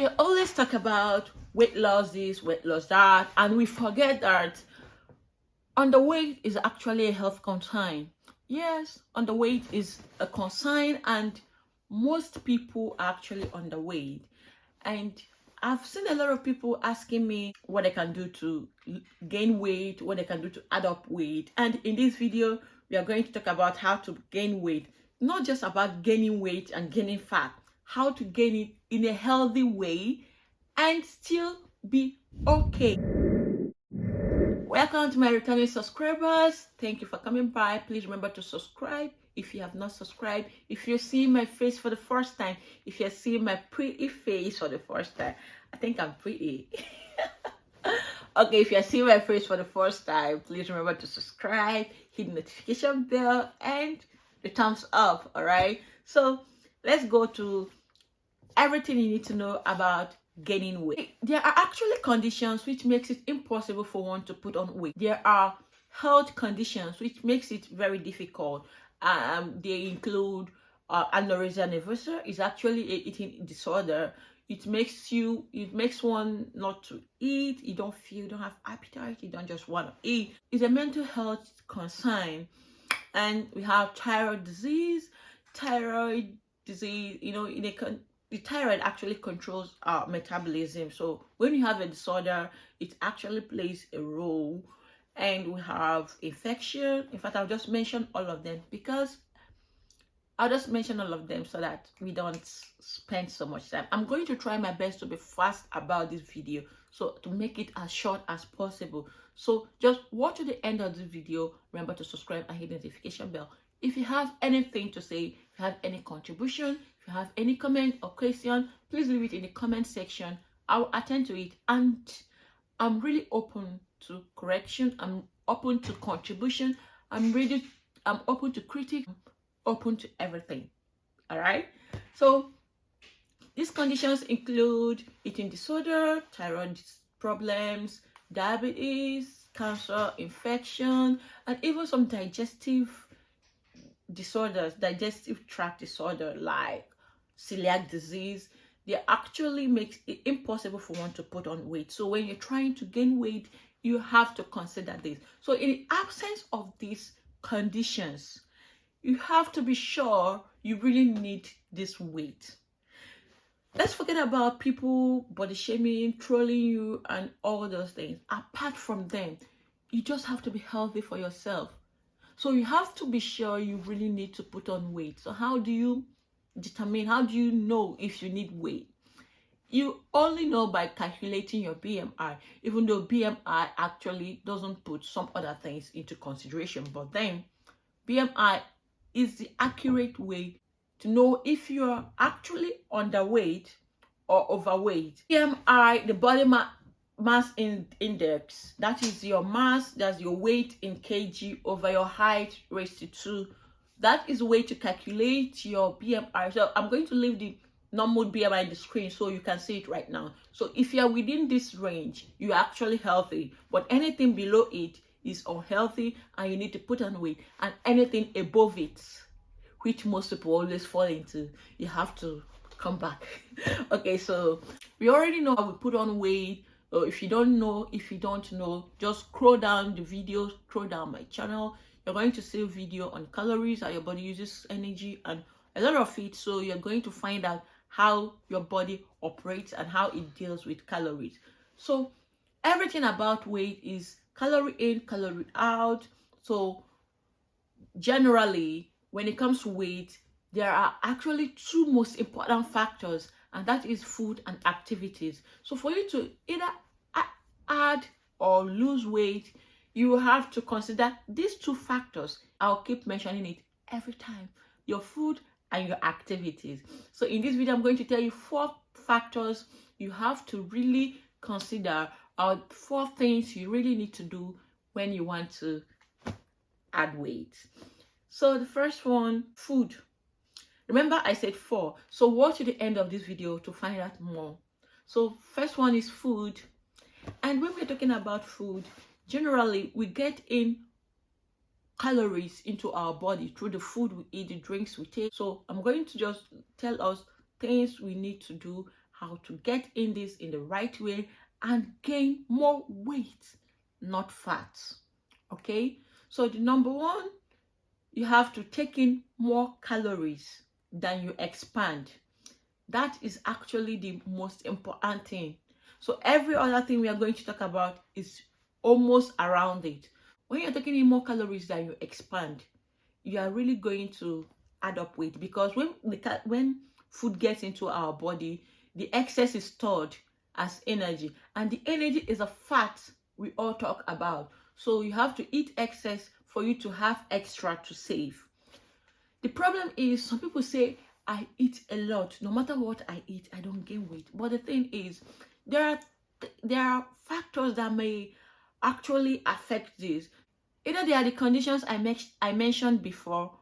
We always talk about weight loss this, weight loss that, and we forget that underweight is actually a health concern. Yes, underweight is a concern, and most people are actually underweight. And I've seen a lot of people asking me what I can do to gain weight, what I can do to add up weight. And in this video, we are going to talk about how to gain weight. Not just about gaining weight and gaining fat, how to gain it in a healthy way and still be okay. Welcome to my returning subscribers. Thank you for coming by. Please remember to subscribe if you have not subscribed. If you're seeing my face for the first time, if you're seeing my pretty face for the first time, I think I'm pretty. Okay, if you're seeing my face for the first time, please remember to subscribe, hit the notification bell, and the thumbs up. All right, so let's go to everything you need to know about gaining weight. There are actually conditions which makes it impossible for one to put on weight. There are health conditions which makes it very difficult. They include anorexia nervosa is actually a eating disorder. It makes one not to eat. You don't have appetite. You don't just want to eat. It's a mental health concern. And we have thyroid disease. The thyroid actually controls our metabolism. So when you have a disorder, it actually plays a role. And we have infection. In fact, I'll just mention all of them so that we don't spend so much time. I'm going to try my best to be fast about this video, so to make it as short as possible. So just watch to the end of the video. Remember to subscribe and hit the notification bell. If you have anything to say, if you have any contribution, if you have any comment or question, please leave it in the comment section. I will attend to it, and I'm really open to correction. I'm open to contribution. I'm open to critique. I'm open to everything. All right. So these conditions include eating disorder, thyroid problems, diabetes, cancer, infection, and even some digestive disorders, digestive tract disorder like celiac disease. They actually makes it impossible for one to put on weight. So when you're trying to gain weight, you have to consider this. So in the absence of these conditions, you have to be sure you really need this weight. Let's forget about people body shaming, trolling you, and all those things. Apart from them, you just have to be healthy for yourself. So you have to be sure you really need to put on weight. So how do you know if you need weight? You only know by calculating your BMI, even though BMI actually doesn't put some other things into consideration. But then BMI is the accurate way to know if you are actually underweight or overweight. BMI, the body mass index, that is your mass, that's your weight in kg over your height raised to 2. That is a way to calculate your BMI. So I'm going to leave the normal BMI in the screen so you can see it right now. So if you're within this range, you're actually healthy, but anything below it is unhealthy and you need to put on weight, and anything above it, which most people always fall into, you have to come back. Okay, so we already know how we put on weight. If you don't know, just scroll down the video, scroll down my channel. You're going to see a video on calories, how your body uses energy, and a lot of it. So you're going to find out how your body operates and how it deals with calories. So everything about weight is calorie in, calorie out. So generally, when it comes to weight, there are actually two most important factors, and that is food and activities. So for you to either add or lose weight, you have to consider these two factors. I'll keep mentioning it every time: your food and your activities. So in this video, I'm going to tell you 4 factors you have to really consider, or 4 things you really need to do when you want to add weight. So the first one, food. Remember I said 4, so watch to the end of this video to find out more. So first one is food. And when we're talking about food, generally we get in calories into our body through the food we eat, the drinks we take. So I'm going to just tell us things we need to do, how to get in this in the right way and gain more weight, not fat. Okay, so the number one, you have to take in more calories than you expand. That is actually the most important thing. So every other thing we are going to talk about is almost around it. When you're taking in more calories than you expand, you are really going to add up weight, because when food gets into our body, the excess is stored as energy, and the energy is a fat we all talk about. So you have to eat excess for you to have extra to save. The problem is, some people say, I eat a lot, no matter what I eat, I don't gain weight. But the thing is, there are factors that may actually affect this. Either they are the conditions I mentioned before,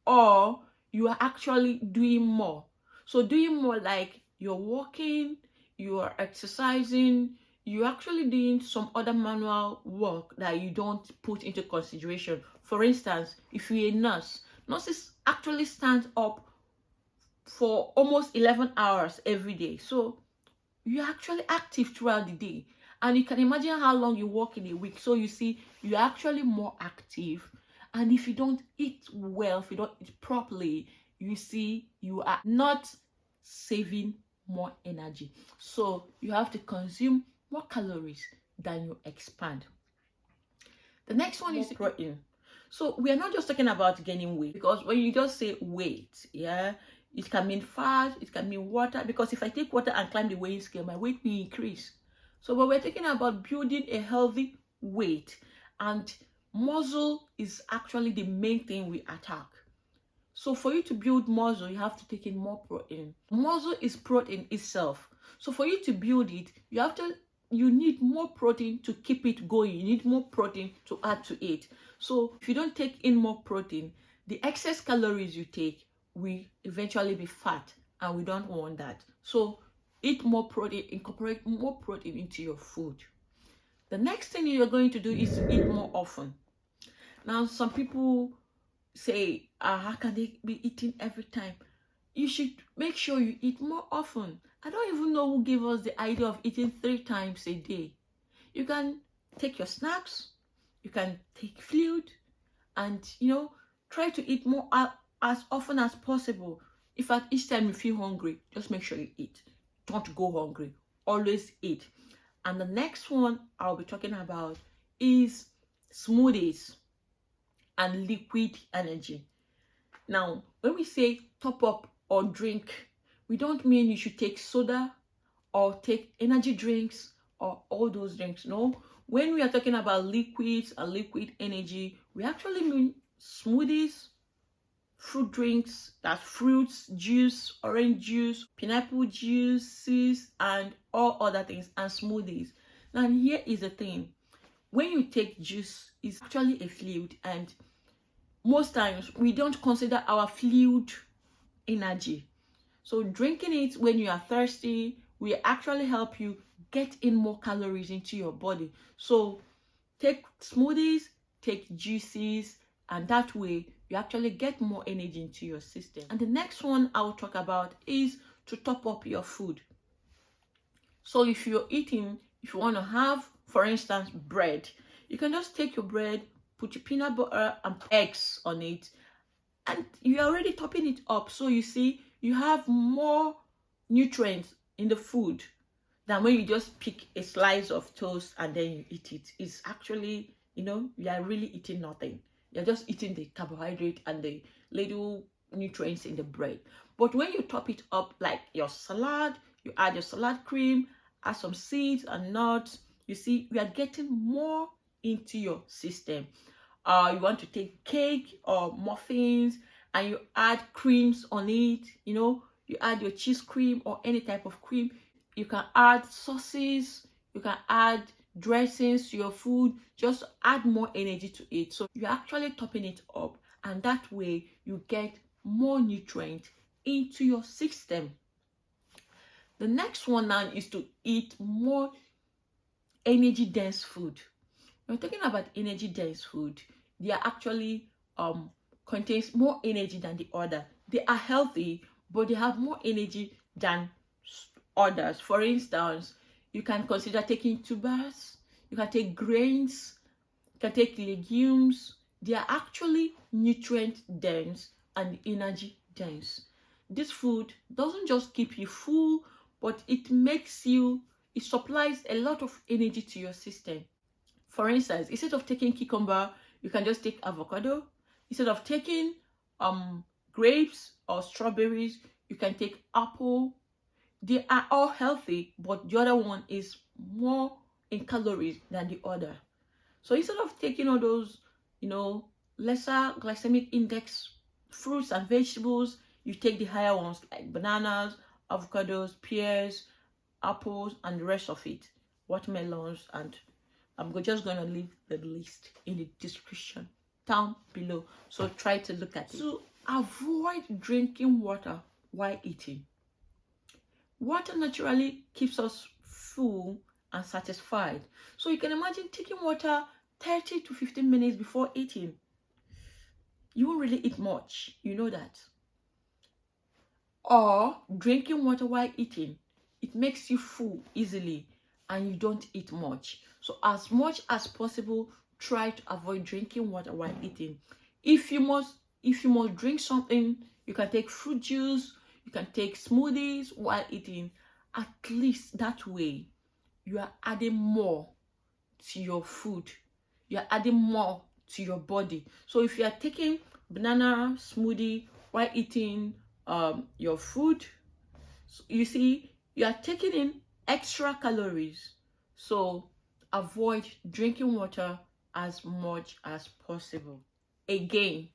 or you are actually doing more. So doing more, like you're walking, you are exercising, you're actually doing some other manual work that you don't put into consideration. For instance, if you're a nurse, nurses actually stand up for almost 11 hours every day. So you're actually active throughout the day. And you can imagine how long you work in a week. So you see, you're actually more active. And if you don't eat well, if you don't eat properly, you see, you are not saving more energy. So you have to consume more calories than you expand. The next one is protein. So we are not just talking about gaining weight, because when you just say weight, yeah, it can mean fat, it can mean water, because if I take water and climb the weighing scale, my weight will increase. So when we're talking about building a healthy weight, and muscle is actually the main thing we attack. So for you to build muscle, you have to take in more protein. Muscle is protein itself. So for you to build it, you need more protein to keep it going. You need more protein to add to it. So if you don't take in more protein, the excess calories you take will eventually be fat, and we don't want that. So eat more protein, incorporate more protein into your food. The next thing you're going to do is to eat more often. Now, some people say, how can they be eating every time? You should make sure you eat more often. I don't even know who gave us the idea of eating 3 times a day. You can take your snacks, you can take fluid, and try to eat more as often as possible. If at each time you feel hungry, just make sure you eat. Don't go hungry. Always eat. And the next one I'll be talking about is smoothies and liquid energy. Now, when we say top up or drink, we don't mean you should take soda or take energy drinks or all those drinks. No, when we are talking about liquids and liquid energy, we actually mean smoothies, fruit drinks, that's fruits, juice, orange juice, pineapple juices, and all other things, and smoothies. Now, here is the thing. When you take juice, it's actually a fluid, and most times we don't consider our fluid energy. So drinking it when you are thirsty will actually help you get in more calories into your body. So take smoothies, take juices, and that way you actually get more energy into your system. And the next one I'll talk about is to top up your food. So if you want to have, for instance, bread, you can just take your bread, put your peanut butter and eggs on it, and you're already topping it up. So you see, you have more nutrients in the food than when you just pick a slice of toast and then you eat it. It's actually, you are really eating nothing. You're just eating the carbohydrate and the little nutrients in the bread. But when you top it up, like your salad, you add your salad cream, add some seeds and nuts, you see, we are getting more into your system. You want to take cake or muffins and you add creams on it, you add your cheese cream or any type of cream. You can add sauces, you can add dressings to your food, just add more energy to it. So you're actually topping it up, and that way you get more nutrients into your system. The next one now is to eat more energy dense food. When we're talking about energy dense food, they are actually contains more energy than the other. They are healthy, but they have more energy than others. For instance, you can consider taking tubers, you can take grains, you can take legumes. They are actually nutrient dense and energy dense. This food doesn't just keep you full, but it supplies a lot of energy to your system. For instance, instead of taking cucumber, you can just take avocado. Instead of taking grapes or strawberries, you can take apple. They are all healthy, but the other one is more in calories than the other. So instead of taking all those, lesser glycemic index fruits and vegetables, you take the higher ones like bananas, avocados, pears, apples, and the rest of it, watermelons, and I'm just going to leave the list in the description down below. So try to look at it. To avoid drinking water while eating. Water naturally keeps us full and satisfied. So you can imagine taking water 30 to 15 minutes before eating. You won't really eat much, you know that. Or drinking water while eating, it makes you full easily and you don't eat much. So as much as possible, try to avoid drinking water while eating. If you must drink something, you can take fruit juice, you can take smoothies while eating. At least that way, you are adding more to your food. You are adding more to your body. So if you are taking banana smoothie while eating your food, you see, you are taking in extra calories. So avoid drinking water as much as possible. Again,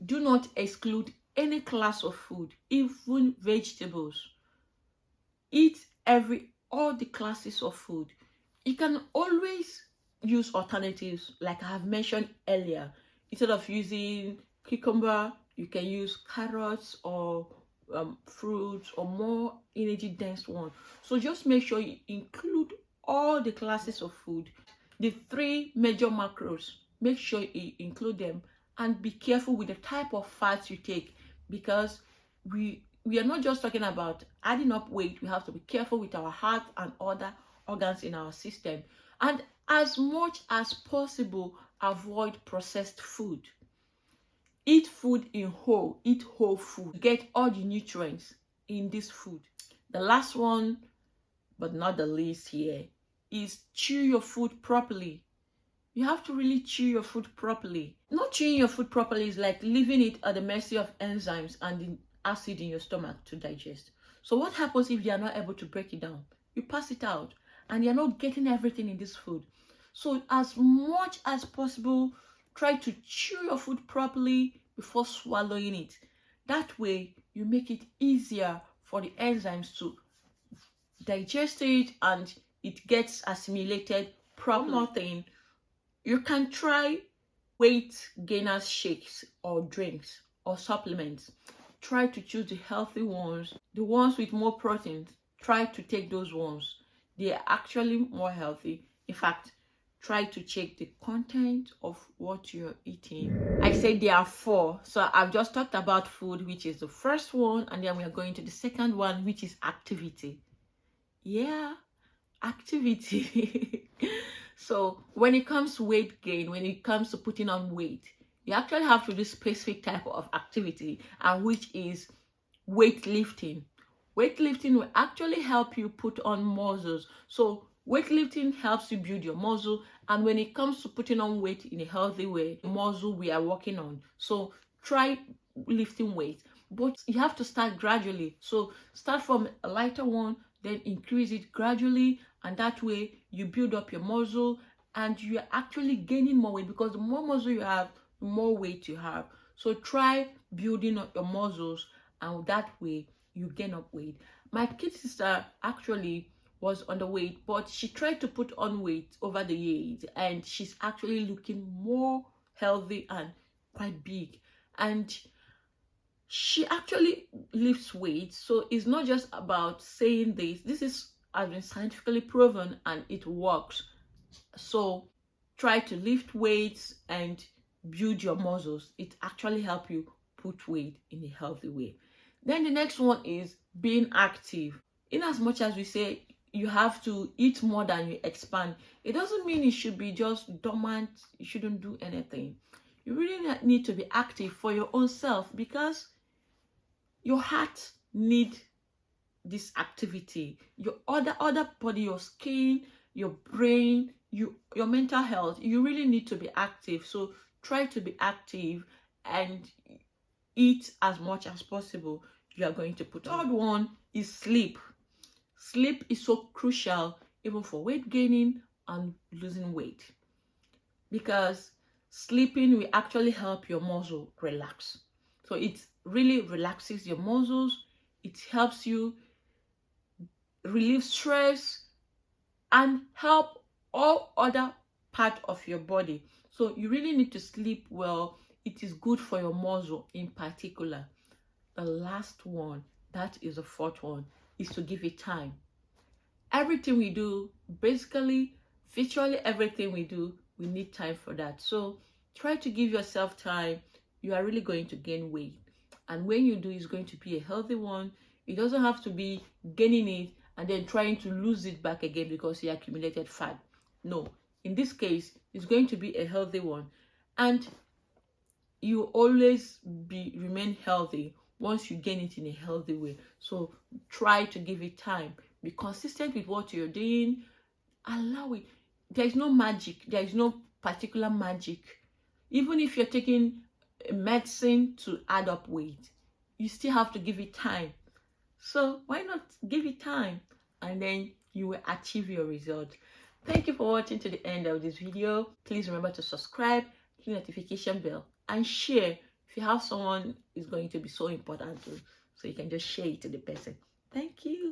do not exclude any class of food, even vegetables. Eat all the classes of food. You can always use alternatives, like I have mentioned earlier. Instead of using cucumber, you can use carrots or fruits or more energy dense one. So just make sure you include all the classes of food. The 3 major macros, make sure you include them, and be careful with the type of fats you take, because we are not just talking about adding up weight. We have to be careful with our heart and other organs in our system. And as much as possible, avoid processed food. Eat food in whole. Eat whole food. Get all the nutrients in this food. The last one, but not the least here, is chew your food properly. You have to really chew your food properly. Not chewing your food properly is like leaving it at the mercy of enzymes and the acid in your stomach to digest. So what happens if they are not able to break it down? You pass it out and you're not getting everything in this food. So as much as possible, try to chew your food properly before swallowing it. That way, you make it easier for the enzymes to digest it and it gets assimilated properly. One more thing, you can try weight gainers shakes or drinks or supplements. Try to choose the healthy ones, the ones with more protein. Try to take those ones. They are actually more healthy. In fact, try to check the content of what you're eating. I said there are 4. So I've just talked about food, which is the first one, and then we are going to the second one, which is activity. Yeah, activity. So when it comes to weight gain, when it comes to putting on weight, you actually have to do specific type of activity, and which is weightlifting. Weightlifting will actually help you put on muscles. So weightlifting helps you build your muscle, and when it comes to putting on weight in a healthy way, the muscle we are working on. So try lifting weights, but you have to start gradually. So start from a lighter one, then increase it gradually, and that way you build up your muscle and you're actually gaining more weight, because the more muscle you have, the more weight you have. So try building up your muscles, and that way you gain up weight. My kid sister actually was underweight, but she tried to put on weight over the years, and she's actually looking more healthy and quite big, and she actually lifts weights. So it's not just about saying this has been scientifically proven and it works. So try to lift weights and build your muscles. It actually helps you put weight in a healthy way. Then the next one is being active. in as much as we say you have to eat more than you expand, it doesn't mean you should be just dormant, you shouldn't do anything. You really need to be active for your own self, because your heart needs this activity. Your other body, your skin, your brain, your mental health, you really need to be active. So try to be active and eat as much as possible. You are going to put on. Third one is sleep. Sleep is so crucial even for weight gaining and losing weight, because sleeping will actually help your muscle relax. So it really relaxes your muscles. It helps you relieve stress and help all other part of your body. So you really need to sleep well. It is good for your muscle in particular. The last one, that is the fourth one, is to give it time. Everything we do, basically, virtually everything we do, we need time for that. So try to give yourself time. You are really going to gain weight. And when you do, it's going to be a healthy one. It doesn't have to be gaining it and then trying to lose it back again because you accumulated fat. No, in this case, it's going to be a healthy one. And you always remain healthy once you gain it in a healthy way. So try to give it time. Be consistent with what you're doing. Allow it. There is no magic. There is no particular magic. Even if you're taking medicine to add up weight, you still have to give it time. So why not give it time, and then you will achieve your result. Thank you for watching to the end of this video. Please remember to subscribe, hit the notification bell, and share if you have someone who's going to be so important to, so you can just share it to the person. Thank you.